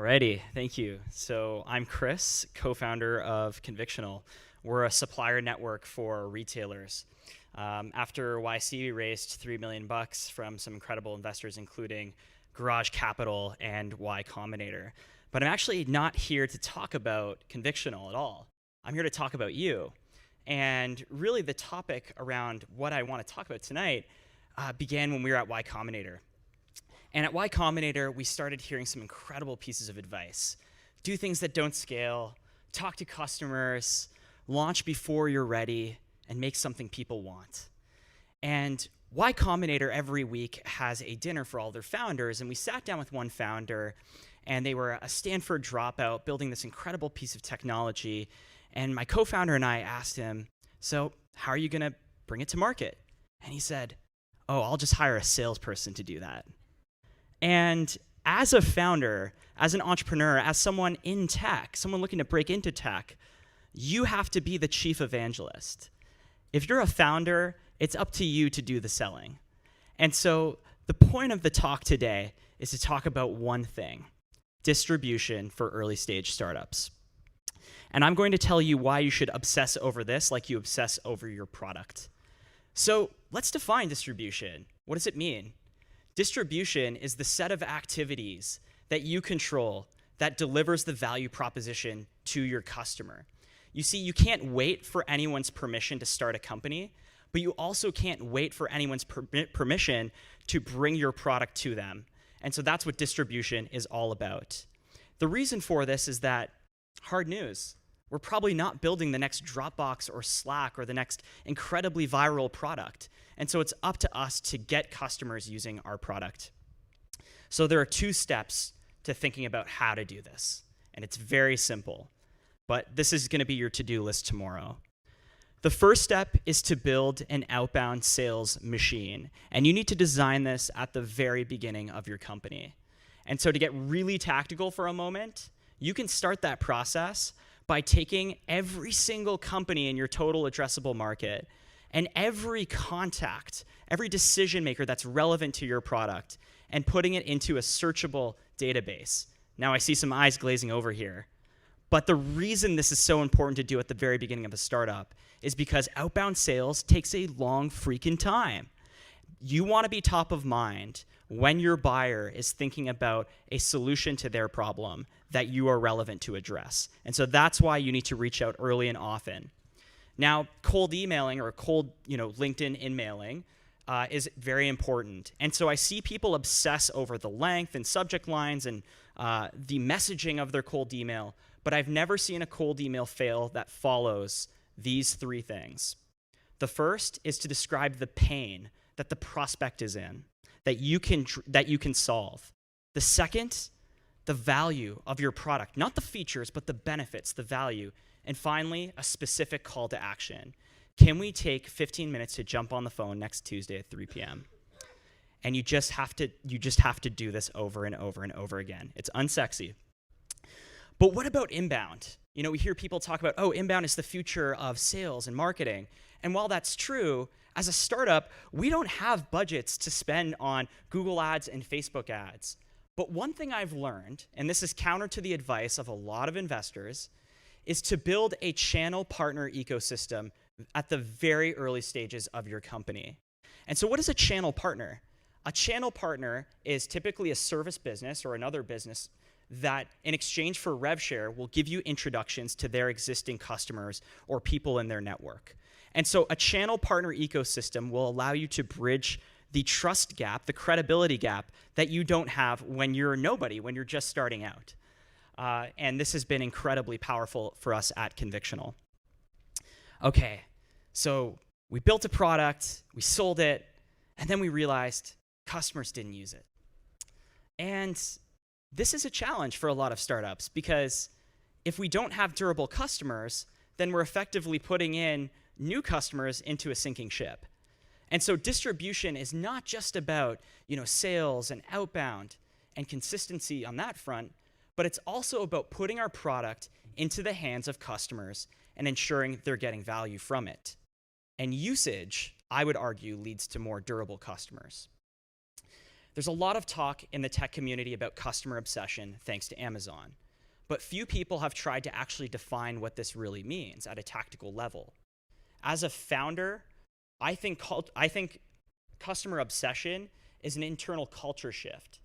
Alrighty, thank you. So I'm Chris, co-founder of Convictional. We're a supplier network for retailers. After YC, we raised $3 million from some incredible investors, including Garage Capital and Y Combinator. But I'm actually not here to talk about Convictional at all. I'm here to talk about you. And really the topic around what I want to talk about tonight began when we were at Y Combinator. And at Y Combinator, we started hearing some incredible pieces of advice. Do things that don't scale, talk to customers, launch before you're ready, and make something people want. And Y Combinator every week has a dinner for all their founders, and we sat down with one founder, and they were a Stanford dropout building this incredible piece of technology. And my co-founder and I asked him, so how are you going to bring it to market? And he said, oh, I'll just hire a salesperson to do that. And as a founder, as an entrepreneur, as someone in tech, someone looking to break into tech, you have to be the chief evangelist. If you're a founder, it's up to you to do the selling. And so the point of the talk today is to talk about one thing: distribution for early stage startups. And I'm going to tell you why you should obsess over this like you obsess over your product. So let's define distribution. What does it mean? Distribution is the set of activities that you control that delivers the value proposition to your customer. You see, you can't wait for anyone's permission to start a company, but you also can't wait for anyone's permission to bring your product to them. And so that's what distribution is all about. The reason for this is that, hard news, we're probably not building the next Dropbox or Slack or the next incredibly viral product. And so it's up to us to get customers using our product. So there are two steps to thinking about how to do this. And it's very simple. But this is going to be your to-do list tomorrow. The first step is to build an outbound sales machine. And you need to design this at the very beginning of your company. And so to get really tactical for a moment, you can start that process by taking every single company in your total addressable market and every contact, every decision maker that's relevant to your product, and putting it into a searchable database. Now I see some eyes glazing over here. But the reason this is so important to do at the very beginning of a startup is because outbound sales takes a long freaking time. You want to be top of mind when your buyer is thinking about a solution to their problem that you are relevant to address. And so that's why you need to reach out early and often. Now, cold emailing or cold LinkedIn in-mailing is very important. And so I see people obsess over the length and subject lines and the messaging of their cold email, but I've never seen a cold email fail that follows these three things. The first is to describe the pain that the prospect is in, that you can solve. The second, the value of your product, not the features, but the benefits, the value. And finally, a specific call to action. Can we take 15 minutes to jump on the phone next Tuesday at 3 p.m.? And you just have to do this over and over and over again. It's unsexy. But what about inbound? We hear people talk about, oh, inbound is the future of sales and marketing. And while that's true, as a startup, we don't have budgets to spend on Google ads and Facebook ads. But one thing I've learned, and this is counter to the advice of a lot of investors, is to build a channel partner ecosystem at the very early stages of your company. And so what is a channel partner? A channel partner is typically a service business or another business that in exchange for rev share will give you introductions to their existing customers or people in their network. And so a channel partner ecosystem will allow you to bridge the trust gap, the credibility gap that you don't have when you're nobody, when you're just starting out. And this has been incredibly powerful for us at Convictional. Okay, so we built a product, we sold it, and then we realized customers didn't use it. And this is a challenge for a lot of startups because if we don't have durable customers, then we're effectively putting in new customers into a sinking ship. And so distribution is not just about sales and outbound and consistency on that front, but it's also about putting our product into the hands of customers and ensuring they're getting value from it. And usage, I would argue, leads to more durable customers. There's a lot of talk in the tech community about customer obsession thanks to Amazon, but few people have tried to actually define what this really means at a tactical level. As a founder, I think customer obsession is an internal culture shift,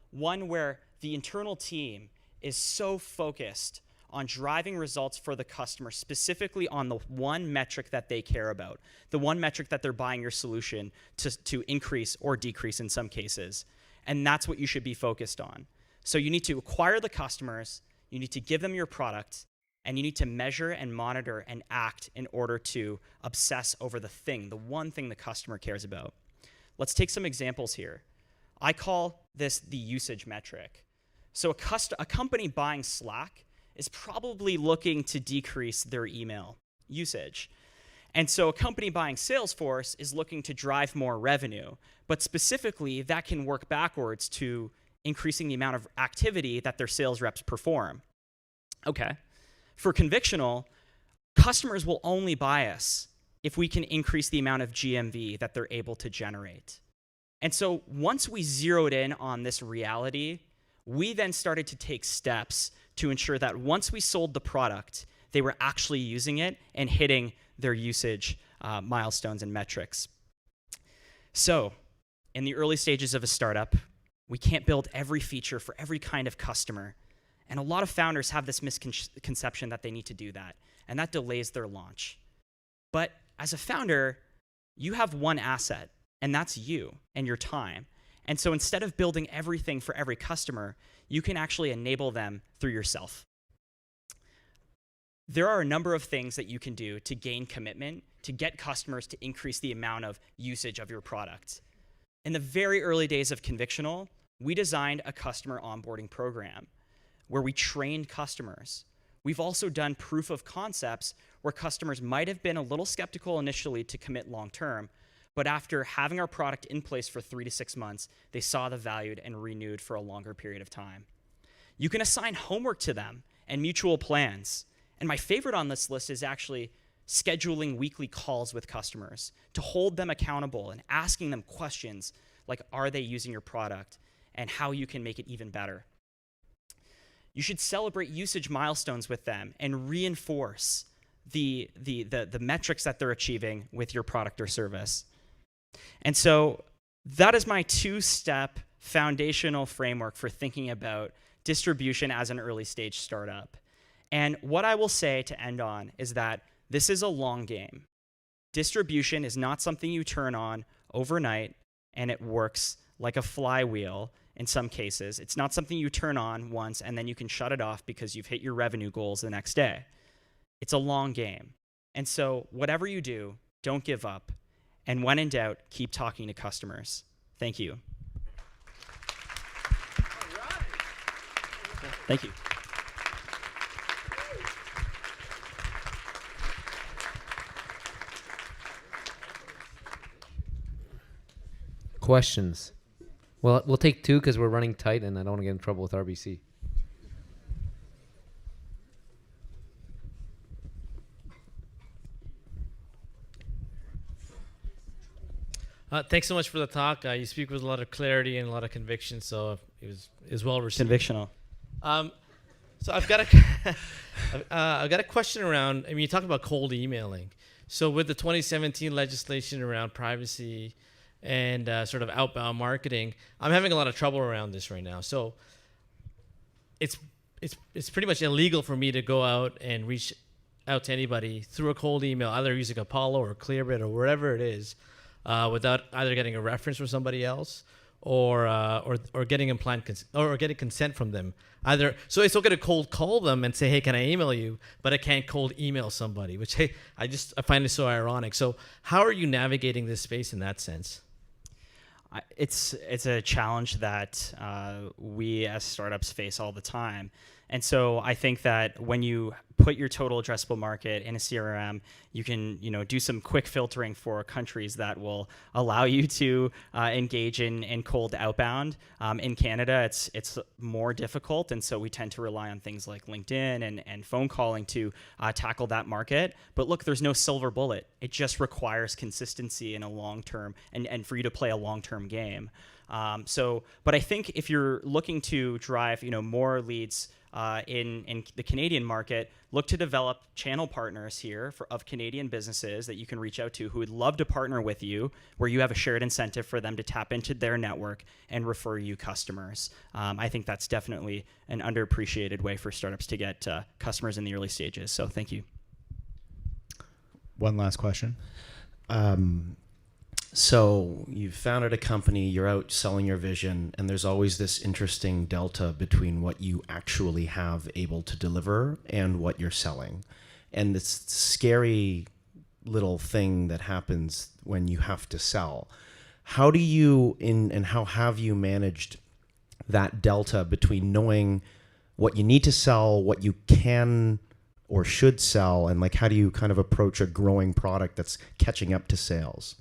one where the internal team is so focused on driving results for the customer, specifically on the one metric that they care about, the one metric that they're buying your solution to increase or decrease in some cases. And that's what you should be focused on. So you need to acquire the customers, you need to give them your product, and you need to measure and monitor and act in order to obsess over the one thing the customer cares about. Let's take some examples here. I call this the usage metric. So a company buying Slack is probably looking to decrease their email usage. And so a company buying Salesforce is looking to drive more revenue. But specifically, that can work backwards to increasing the amount of activity that their sales reps perform. Okay. For Convictional, customers will only buy us if we can increase the amount of GMV that they're able to generate. And so once we zeroed in on this reality, we then started to take steps to ensure that once we sold the product, they were actually using it and hitting their usage milestones and metrics. So in the early stages of a startup, we can't build every feature for every kind of customer. And a lot of founders have this misconception that they need to do that, and that delays their launch. But as a founder, you have one asset, and that's you and your time. And so instead of building everything for every customer, you can actually enable them through yourself. There are a number of things that you can do to gain commitment, to get customers to increase the amount of usage of your product. In the very early days of Convictional, we designed a customer onboarding program where we trained customers. We've also done proof of concepts where customers might have been a little skeptical initially to commit long-term, but after having our product in place for 3 to 6 months, they saw the value and renewed for a longer period of time. You can assign homework to them and mutual plans. And my favorite on this list is actually scheduling weekly calls with customers to hold them accountable and asking them questions like, are they using your product and how you can make it even better. You should celebrate usage milestones with them and reinforce the metrics that they're achieving with your product or service. And so that is my 2-step foundational framework for thinking about distribution as an early stage startup. And what I will say to end on is that this is a long game. Distribution is not something you turn on overnight and it works like a flywheel in some cases. It's not something you turn on once and then you can shut it off because you've hit your revenue goals the next day. It's a long game. And so whatever you do, don't give up. And when in doubt, keep talking to customers. Thank you. All right. Thank you. Questions? Well, we'll take 2 because we're running tight and I don't want to get in trouble with RBC. Thanks so much for the talk. You speak with a lot of clarity and a lot of conviction, so it was well received. Convictional. So I've got a question around. I mean, you talk about cold emailing. So with the 2017 legislation around privacy and sort of outbound marketing, I'm having a lot of trouble around this right now. So it's pretty much illegal for me to go out and reach out to anybody through a cold email, either using Apollo or Clearbit or wherever it is. Without either getting a reference from somebody else or getting getting consent from them. So it's okay to cold call them and say, hey, can I email you? But I can't cold email somebody, which I find it so ironic. So how are you navigating this space in that sense? It's a challenge that we as startups face all the time. And so I think that when you put your total addressable market in a CRM, you can do some quick filtering for countries that will allow you to engage in cold outbound. In Canada, it's more difficult, and so we tend to rely on things like LinkedIn and phone calling to tackle that market. But look, there's no silver bullet. It just requires consistency in a long term and for you to play a long-term game. But I think if you're looking to drive, more leads in the Canadian market, look to develop channel partners here of Canadian businesses that you can reach out to who would love to partner with you, where you have a shared incentive for them to tap into their network and refer you customers. I think that's definitely an underappreciated way for startups to get customers in the early stages. So thank you. One last question. So you've founded a company, you're out selling your vision, and there's always this interesting delta between what you actually have able to deliver and what you're selling. And this scary little thing that happens when you have to sell. How do you, and how have you managed that delta between knowing what you need to sell, what you can or should sell, and like how do you kind of approach a growing product that's catching up to sales?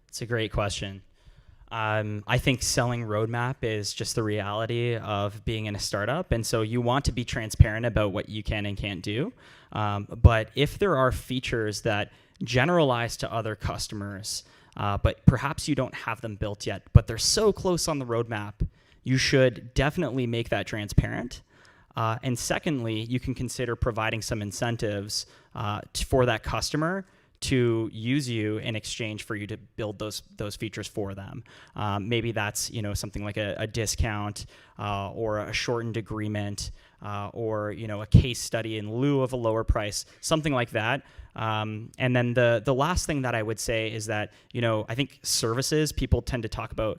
It's a great question. I think selling roadmap is just the reality of being in a startup. And so you want to be transparent about what you can and can't do. But if there are features that generalize to other customers, but perhaps you don't have them built yet, but they're so close on the roadmap, you should definitely make that transparent. And secondly, you can consider providing some incentives for that customer to use you in exchange for you to build those features for them. Maybe that's something like a discount or a shortened agreement or a case study in lieu of a lower price, something like that. And then the last thing that I would say is that I think services, people tend to talk about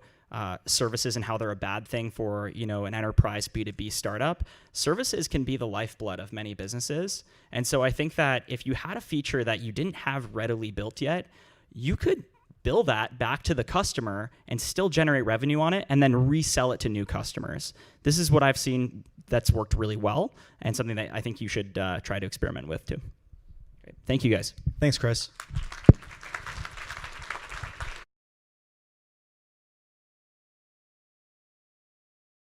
services and how they're a bad thing for an enterprise B2B startup. Services can be the lifeblood of many businesses. And so I think that if you had a feature that you didn't have readily built yet, you could bill that back to the customer and still generate revenue on it and then resell it to new customers. This is what I've seen that's worked really well and something that I think you should try to experiment with too. Great. Thank you guys. Thanks, Chris.